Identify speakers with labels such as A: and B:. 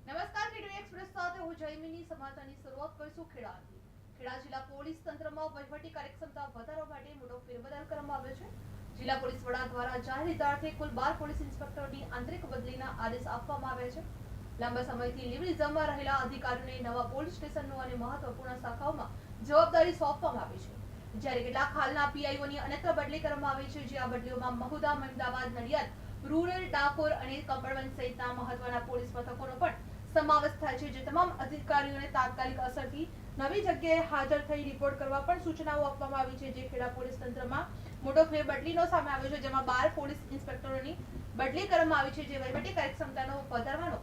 A: નમસ્કાર, TV express સાથે હું જયમિની. સમાચારની શરૂઆત કરીશું ખેડાથી. ખેડા જિલ્લા પોલીસ તંત્રમાં વહીવટી કાર્યક્ષમતા વધારવા માટે મોટો ફેરબદલ કરવામાં આવ્યો છે. જિલ્લા પોલીસ વડા દ્વારા જાહેર હિતાર્થે કુલ 12 પોલીસ ઇન્સ્પેક્ટરની આંતરિક બદલીના આદેશ આપવામાં આવ્યા છે. લાંબા સમયથી લિવરિઝમમાં રહેલા અધિકારીઓને નવા પોલીસ સ્ટેશનો અને મહત્વપૂર્ણ શાખાઓમાં જવાબદારી સોંપવામાં આવી છે. જ્યારે કેટલાક હાલના પીઆઈઓની અન્યત્ર બદલી કરવામાં આવી છે. જે આ બદલીઓમાં મહુદા, મહેમદાવાદ, નડિયાદ, રૂરલ, ડાકોર અને કપડવંજ સહિતના મહત્વના પોલીસ મથકોનો પણ સમાવેશ થાય છે. જે તમામ અધિકારીઓને તાત્કાલિક અસરથી નવી જગ્યાએ હાજર થઈ રિપોર્ટ કરવા પણ સૂચનાઓ આપવામાં આવી છે. જે ખેડા પોલીસ તંત્રમાં મોટો ફેરબદલીનો સામે આવ્યો છે, જેમાં 12 પોલીસ ઇન્સ્પેક્ટરોની બદલી કરવામાં આવી છે. જે વહીવટી કાર્યક્ષમતાનો વધારવાનો